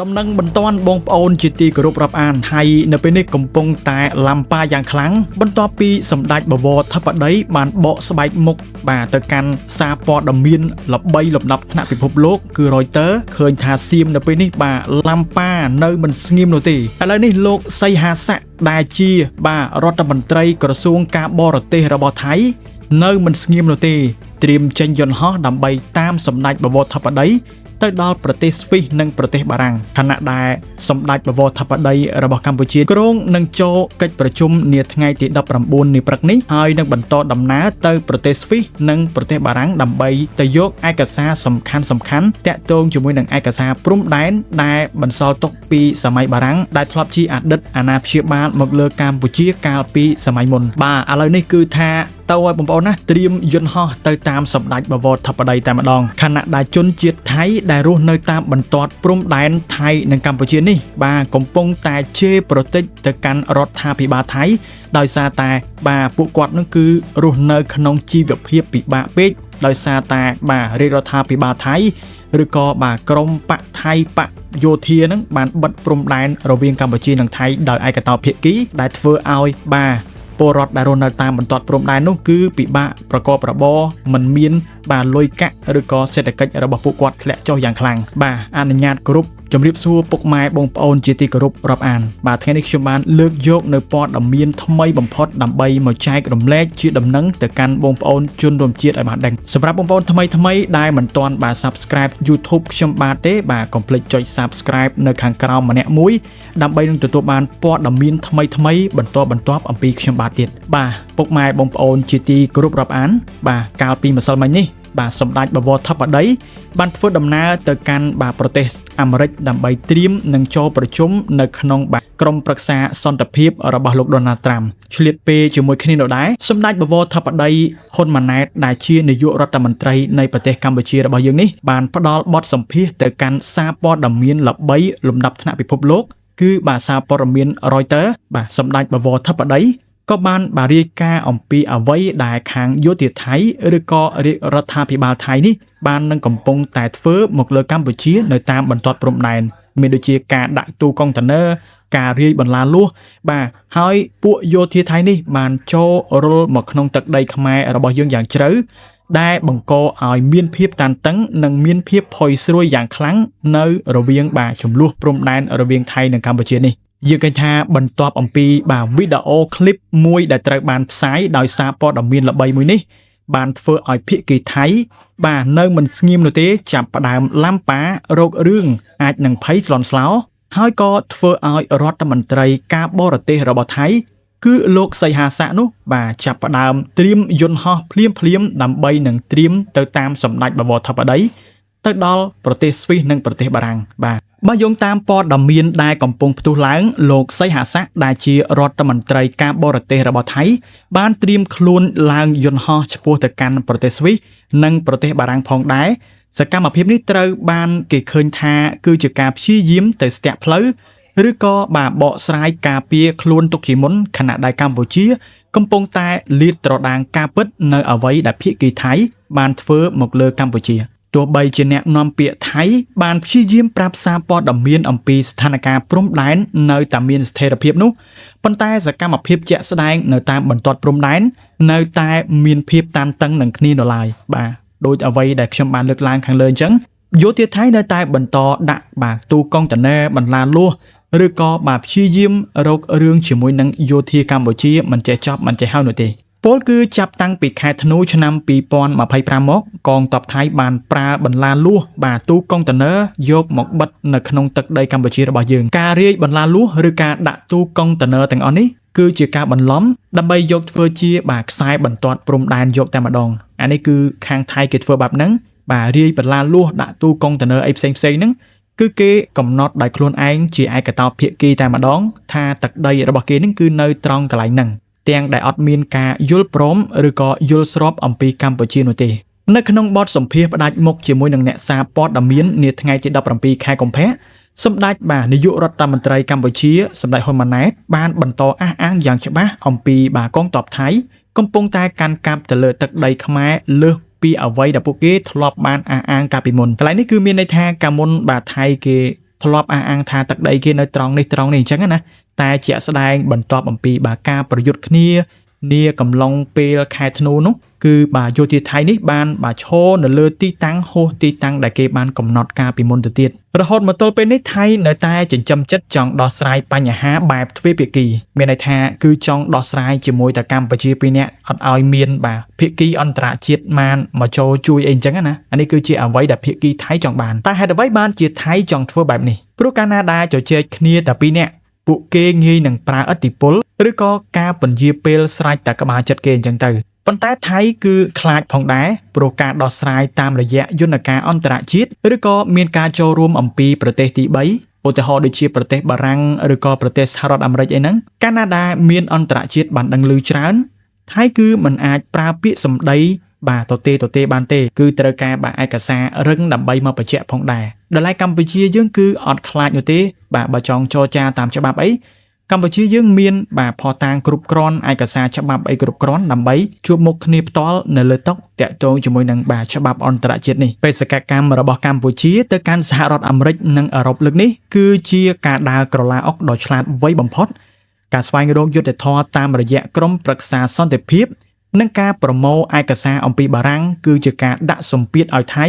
ដំណឹងបន្ទាន់បងប្អូនជាទីគោរពរាប់អានថៃនៅពេលនេះកំពុងតែឡាំប៉ាយ៉ាងខ្លាំងបន្ទាប់ពីសម្ដេចបវរធិបតីបានបកស្បែកមុខបាទទៅកាន់សារព័ត៌មានល្បីលំដាប់ថ្នាក់ពិភពលោកគឺ Reuters ឃើញថាសៀមនៅពេលនេះបាទឡាំប៉ានៅមិនស្ងៀមនោះទេឥឡូវនេះលោកសីហាស័កដែលជាបាទរដ្ឋមន្ត្រីក្រសួងការបរទេសរបស់ថៃនៅមិនស្ងៀមនោះទេត្រៀមចេញយន្តហោះដើម្បីតាមសម្ដេចបវរធិបតីទៅដល់ប្រទេសស្វីសនិងប្រទេសបារាំងខណៈដែលសម្ដេចបវរធិបតីរបស់កម្ពុជាគ្រងនឹងចូលកិច្ចប្រជុំនាថ្ងៃទី19នេះព្រឹកនេះហើយនឹងបន្តដំណើរទៅប្រទេសស្វីសនិងប្រទេសបារាំងដើម្បីទៅយកឯកសារសំខាន់តាក់ទងជាមួយនឹងឯកសារព្រំដែនដែលបន្សល់ទុកពីសម័យបារាំងដែលធ្លាប់ជាអតីតអាណាព្យាបាលមកលើកម្ពុជាកាលពីសម័យមុនបាទឥឡូវនេះគឺថាទៅឲ្យបងប្អូនណាត្រៀមយន្តហោះទៅតាមសម្ដេចបវរធិបតីតែម្ដងខណៈដែលជនជាតិថៃដែលរស់នៅតាមបន្ទាត់ព្រំដែនថៃនិងកម្ពុជានេះបាទកំពុងតែជេរប្រតិចទៅកាន់រដ្ឋាភិបាលថៃដោយសារតែបាទពួកគាត់នឹងគឺរស់នៅក្នុងជីវភាពពិបាកពេកដោយសារតែបាទរាជរដ្ឋាភិបាលថៃឬក៏បាទក្រមបកថៃបកយោធានឹងបានបិទព្រំដែនរវាងកម្ពុជានិងថៃដោយឯកតោភាគីដែលធ្វើឲ្យបាទពលរដ្ឋដែលរស់នៅតាមបន្ទាត់ព្រំដែននោះគឺពិបាកប្រកបរបរមិនមានបាទលុយកាក់ឬក៏សេដ្ឋកិច្ចរបស់ពួកគាត់ធ្លាក់ចុះយ៉ាងខ្លាំងបាទអនុញ្ញាតគ្រប់ជំរាបសួរពុកម៉ែបងប្អូនជាទីគោរពរាប់អានបាទថ្ងៃនេះខ្ញុំបានលើកយកនៅព័ត៌មានថ្មីបំផុតដើម្បីមកចែករំលែកជាដំណឹងទៅកាន់បងប្អូនជនរួមជាតិឲ្យបានដឹងសម្រាប់បងប្អូនថ្មីដែលមិនទាន់បាទ Subscribe YouTube ខ្ញុំបាទទេបាទកុំភ្លេចចុច Subscribe នៅខាងក្រោមម្នាក់មួយដើម្បីនឹងទទួលបានព័ត៌មានថ្មីបន្តបន្ទាប់អំពីខ្ញុំបាទទៀតបាទពុកម៉ែបងប្អូនជាទីគោរពរាប់អានបាទកាលពីម្សិលមិញនេះបាទសម្ដេចបវរធិបតីបានធ្វើដំណើរទៅកាន់បាទប្រទេសអាមេរិកដើម្បីត្រៀមនឹងចូលប្រជុំនៅក្នុងបាទក្រុមប្រឹក្សាសន្តិភាពរបស់លោក Donald Trump ឆ្លៀតពេលជាមួយគ្នានោះដែរសម្ដេចបវរធិបតីហ៊ុនម៉ាណែតដែលជានាយករដ្ឋមន្ត្រីនៃប្រទេសកម្ពុជារបស់យើងនេះបានផ្ដល់បទសម្ភាសន៍ទៅកាន់សារព័ត៌មានល្បីលំដាប់ថ្នាក់ពិភពលោកគឺបាទសារព័ត៌មាន Reuters បាទសម្ដេចបវរធិបតីក៏បានរាយការណ៍អំពីអ្វីដែលខាងយោធាថៃឬក៏រដ្ឋាភិបាលថៃនេះបាននឹងកំពុងតែធ្វើមកលើកម្ពុជានៅតាមបន្ទាត់ព្រំដែនមានដូចជាការដាក់ទូកុងតឺន័រការរាយបន្លាលួសបាទហើយពួកយោធាថៃនេះបានចូលរុលមកក្នុងទឹកដីខ្មែររបស់យើងយ៉ាងជ្រៅដែលបង្កឲ្យមានភាពតានតឹងនិងមានភាពផុយស្រួយយ៉ាងខ្លាំងនៅរវាងបាទចំនួនព្រំដែនរវាងថៃនិងកម្ពុជានេះយើងឃើញថាបន្ទាប់អំពីបាទវីដេអូឃ្លីបមួយដែលត្រូវបានផ្សាយដោយសារព័ត៌មានល្បីមួយនេះបានធ្វើឲ្យភាគីថៃបាទនៅមិនស្ងៀមនោះទេចាប់ផ្ដើមឡាំប៉ារោគរឿងអាចនឹងភ័យស្លន់ស្លោហើយក៏ធ្វើឲ្យរដ្ឋមន្ត្រីការបរទេសរបស់ថៃគឺលោកសីហាស័កនោះបាទចាប់ផ្ដើមត្រៀមយន្តហោះភ្លាមដើម្បីនឹងត្រៀមទៅតាមសម្ដេចបវរធិបតីទៅដល់ប្រទេសស្វីសនិងប្រទេសបារាំងបាទបើយោងតាមព័ត៌មានដែលកំពុងផ្ទុះឡើងលោកសីហាស័កដែលជារដ្ឋមន្ត្រីការបរទេសរបស់ថៃបានត្រៀមខ្លួនឡើងយន្តហោះឆ្ពោះទៅកាន់ប្រទេសស្វីសនិងប្រទេសបារាំងផងដែរសកម្មភាពនេះត្រូវបានគេឃើញថាគឺជាការព្យាយាមទៅស្ទាក់ផ្លូវឬក៏បាទបកស្រាយការពារខ្លួនទុកជាមុនខណៈដែលកម្ពុជាកំពុងតែលាតត្រដាងការពិតនៅអ្វីដែលភាគីថៃបានធ្វើមកលើកម្ពុជាទោះបីជាអ្នកនាំពាក្យថៃបានព្យាយាមប្រាប់សារព័ត៌មានអំពីស្ថានភាពព្រំដែននៅតែមានស្ថិរភាពនោះប៉ុន្តែសកម្មភាពជាក់ស្ដែងនៅតាមបន្ទាត់ព្រំដែននៅតែមានភាពតានតឹងនឹងគ្នានៅឡើយបាទដោយអ្វីដែលខ្ញុំបានលើកឡើងខាងលើអញ្ចឹងយោធាថៃនៅតែបន្តដាក់បាទទូកុងតឺន័របន្លាលួសឬក៏បាទព្យាយាមរករឿងជាមួយនឹងយោធាកម្ពុជាមិនចេះចប់មិនចេះហើយនោះទេពលគឺចាប់តាំងពីខែធ្នូឆ្នាំ2025មកកងទ័ពថៃបានប្រើបន្លាលួសបាទទូកុងតឺន័រយកមកបិទនៅក្នុងទឹកដីកម្ពុជារបស់យើងការរាយបន្លាលួសឬការដាក់ទូកុងតឺន័រទាំងអស់នេះគឺជាការបន្លំដើម្បីយកធ្វើជាបាទខ្សែបន្ទាត់ព្រំដែនយកតែម្ដងអានេះគឺខាងថៃគេធ្វើបែបហ្នឹងបាទរាយបន្លាលួសដាក់ទូកុងតឺន័រអីផ្សេងហ្នឹងគឺគេកំណត់ដោយខ្លួនឯងជាឯកតោភាគីតែម្ដងថាទឹកដីរបស់គេនឹងគឺនៅត្រង់កន្លែងហ្នឹងទាំងដែលអត់មានការយល់ព្រមឬក៏យល់ស្របអំពីកម្ពុជានោះទេនៅក្នុងបទសម្ភាសន៍ផ្ដាច់មុខជាមួយនឹងអ្នកសារព័ត៌មាននាថ្ងៃទី17ខែកុម្ភៈសម្ដេចបាទនាយករដ្ឋមន្ត្រីកម្ពុជាសម្ដេចហ៊ុនម៉ាណែតបានបន្តអះអាងយ៉ាងច្បាស់អំពីបាទកងទ័ពថៃកំពុងតែកាន់កាប់ទៅលើទឹកដីខ្មែរលើសពីអ្វីដែលពួកគេធ្លាប់បានអះអាងកាលពីមុនកន្លែងនេះគឺមានន័យថាកាលមុនបាទថៃគេ ធ្លាប់អះអាងថាទឹកដីគេនៅត្រង់នេះអញ្ចឹងណាតែជាក់ស្ដែងបន្ទាប់អំពីការប្រយុទ្ធគ្នានាកំឡុងពេលខែធ្នូនោះគឺយោធាថៃនេះបានឈរនៅលើទីតាំងហួសទីតាំងដែលគេបានកំណត់ការពីមុនទៅទៀតរហូតមកទល់ពេលនេះថៃនៅតែចិញ្ចឹមចិត្តចង់ដោះស្រាយបញ្ហាបែបទ្វេភាគីមានន័យថាគឺចង់ដោះស្រាយជាមួយតែកម្ពុជាពីរនាក់អត់ឲ្យមានភាគីអន្តរជាតិបានមកចូលជួយអីអញ្ចឹងណាអានេះគឺជាអ្វីដែលភាគីថៃចង់បានតែហេតុអ្វីបានជាថៃចង់ធ្វើបែបនេះព្រោះកាលណាដែលជជែកគ្នាតែពីរនាក់ពួកគេងាយនឹងប្រើឥទ្ធិពលឬក៏ការពន្យាពេលស្រេចតែក្បាលចិត្តគេអញ្ចឹងទៅប៉ុន្តែថៃគឺខ្លាចផងដែរព្រោះការដោះស្រាយតាមរយៈយន្តការអន្តរជាតិឬក៏មានការចូលរួមអំពីប្រទេសទី3ឧទាហរណ៍ដូចជាប្រទេសបារាំងឬក៏ប្រទេសសហរដ្ឋអាមេរិកអីហ្នឹងកាលណាដែលមានអន្តរជាតិបានដឹងឮច្រើនថៃគឺមិនអាចប្រើពាក្យសម្ដីទទេបានទេគឺត្រូវការឯកសាររឹងដើម្បីមកបញ្ជាក់ផងដែរដល់ឯកម្ពុជាយើងគឺអត់ខ្លាចនោះទេបើចង់ចរចាតាមច្បាប់អីកម្ពុជាយើងមានផតាំងគ្រប់គ្រាន់ឯកសារច្បាប់អីគ្រប់គ្រាន់ដើម្បីជួបមុខគ្នាផ្ទាល់នៅលើតុតាក់ទងជាមួយនឹងច្បាប់អន្តរជាតិនេះបេសកកម្មរបស់កម្ពុជាទៅកាន់សហរដ្ឋអាមេរិកនិងអឺរ៉ុបលើកនេះគឺជាការដើរក្រឡាអុកដ៏ឆ្លាតវៃបំផុតការស្វែងរកយុត្តិធម៌តាមរយៈក្រុមប្រឹក្សាសន្តិភាពនិងការប្រមូលឯកសារអំពីបារាំងគឺជាការដាក់សម្ពាធឲ្យថៃ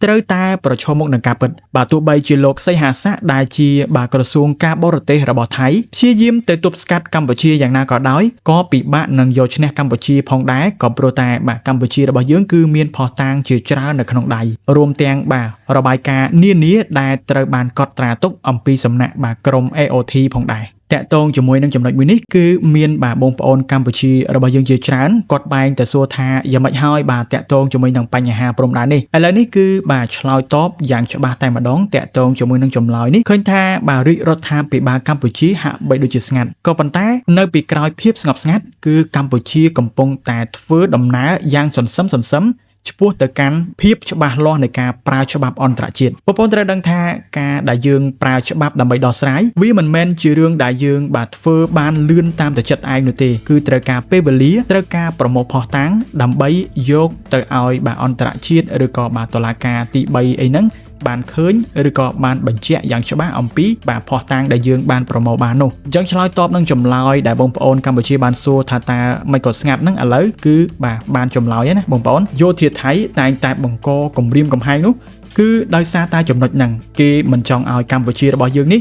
ត្រូវតែប្រឈមមុខនឹងការពិតទោះបីជាលោកសីហាស័កដែលជាក្រសួងការបរទេសរបស់ថៃព្យាយាមទៅទប់ស្កាត់កម្ពុជាយ៉ាងណាក៏ដោយក៏ពិបាកនឹងយកឈ្នះកម្ពុជាផងដែរក៏ព្រោះតែកម្ពុជារបស់យើងគឺមានភស្តុតាងជាច្រើននៅក្នុងដៃរួមទាំងរបាយការណ៍នានាដែលត្រូវបានកត់ត្រាទុកអំពីសំណាក់ក្រុម AOT ផងដែរតាក់ទងជាមួយនឹងចំណុចមួយនេះគឺមានបងប្អូនកម្ពុជារបស់យើងជាច្រើនគាត់បែងទៅសួរថាយ៉ាងម៉េចហើយតាក់ទងជាមួយនឹងបញ្ហាព្រំដែននេះឥឡូវនេះគឺឆ្លើយតបយ៉ាងច្បាស់តែម្ដងតាក់ទងជាមួយនឹងចម្លើយនេះឃើញថារាជរដ្ឋាភិបាលកម្ពុជាហាក់បីដូចជាស្ងាត់ក៏ប៉ុន្តែនៅពីក្រោយភាពស្ងប់ស្ងាត់គឺកម្ពុជាកំពុងតែធ្វើដំណើរយ៉ាងសន្សឹមឆ្ពោះទៅកាន់ភាពច្បាស់លាស់នៃការប្រើច្បាប់អន្តរជាតិបងប្អូនត្រូវដឹងថាការដែលយើងប្រើច្បាប់ដើម្បីដោះស្រាយវាមិនមែនជារឿងដែលយើងធ្វើបានលឿនតាមតែចិត្តឯងនោះទេគឺត្រូវការពេលវេលាត្រូវការប្រមូលភស្តុតាងដើម្បីយកទៅឲ្យអន្តរជាតិឬក៏តុលាការទី3អីហ្នឹងបានឃើញឬក៏បានបញ្ជាក់យ៉ាងច្បាស់អំពីភស្តុតាងដែលយើងបានប្រមូលបាននោះអញ្ចឹងឆ្លើយតបនឹងចម្លើយដែលបងប្អូនកម្ពុជាបានសួរថាតើមិនក៏ស្ងាត់ហ្នឹងឥឡូវគឺបានចម្លើយណាបងប្អូនយោធាថៃតែងតែបង្កគំរាមកំហែងនោះគឺដោយសារតែចំណុចហ្នឹងគេមិនចង់ឲ្យកម្ពុជារបស់យើងនេះ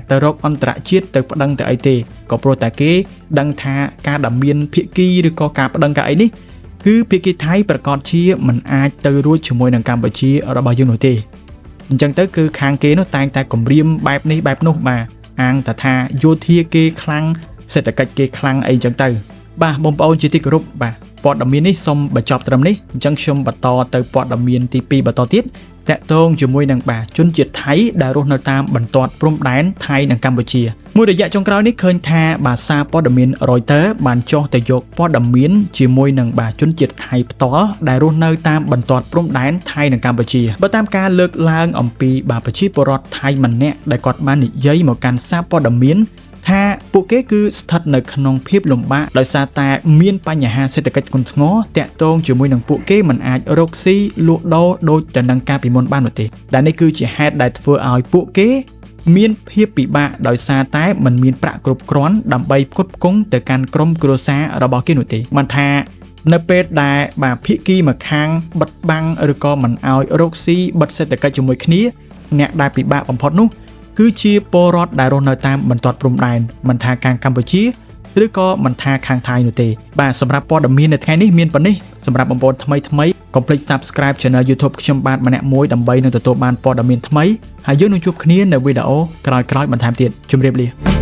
ទៅរកអន្តរជាតិទៅប្តឹងទៅអីទេក៏ព្រោះតែគេដឹងថាការដែលមានភាគីឬក៏ការប្តឹងការអីនេះគឺភាគីថៃប្រកាសជាមិនអាចទៅរួចជាមួយនឹងកម្ពុជារបស់យើងនោះទេអញ្ចឹងទៅគឺខាងគេនោះតែងតែគំរាមបែបនេះបែបនោះអាងថាយោធាគេខ្លាំងសេដ្ឋកិច្ចគេខ្លាំងអីអញ្ចឹងទៅបងប្អូនជាទីគោរពព័ត៌មាននេះសូមបញ្ចប់ត្រឹមនេះអញ្ចឹងខ្ញុំបន្តទៅព័ត៌មានទី2បន្តទៀតតាក់ទងជាមួយនឹងជនជាតិថៃដែលរស់នៅតាមបន្ទាត់ព្រំដែនថៃនិងកម្ពុជាមួយរយៈចុងក្រោយនេះឃើញថាសារព័ត៌មាន Reuters បានចុះទៅយកព័ត៌មានជាមួយនឹងជនជាតិថៃផ្ទាល់ដែលរស់នៅតាមបន្ទាត់ព្រំដែនថៃនិងកម្ពុជាបើតាមការលើកឡើងអំពីប្រជាពលរដ្ឋថៃម្នាក់ដែលគាត់បាននិយាយមកកាន់សារព័ត៌មានថាពួកគេគឺស្ថិតនៅក្នុងភាពលំបាកដោយសារតែមានបញ្ហាសេដ្ឋកិច្ចធ្ងន់ធ្ងរតាក់ទងជាមួយនឹងពួកគេមិនអាចរកស៊ីលក់ដូរដូចទៅនឹងការពីមុនបាននោះទេដែលនេះគឺជាហេតុដែលធ្វើឲ្យពួកគេមានភាពពិបាកដោយសារតែមិនមានប្រាក់គ្រប់គ្រាន់ដើម្បីផ្គត់ផ្គង់ទៅកាន់ក្រុមគ្រួសាររបស់គេនោះទេបានថានៅពេលដែលភាគីម្ខាងបិទបាំងឬក៏មិនឲ្យរកស៊ីបិទសេដ្ឋកិច្ចជាមួយគ្នាអ្នកដែលពិបាកបំផុតនោះគឺជាពលរដ្ឋដែលរស់នៅតាមបន្ទាត់ព្រំដែនមិនថាខាងកម្ពុជាឬក៏មិនថាខាងថៃនោះទេសម្រាប់ព័ត៌មាននៅថ្ងៃនេះមានប៉ុណ្ណេះសម្រាប់បងប្អូនថ្មីកុំភ្លេច Subscribe Channel YouTube ខ្ញុំបាទម្នាក់មួយដើម្បីនឹងទទួលបានព័ត៌មានថ្មីហើយយើងនឹងជួបគ្នានៅវីដេអូក្រោយៗបន្ថែមទៀតជម្រាបលា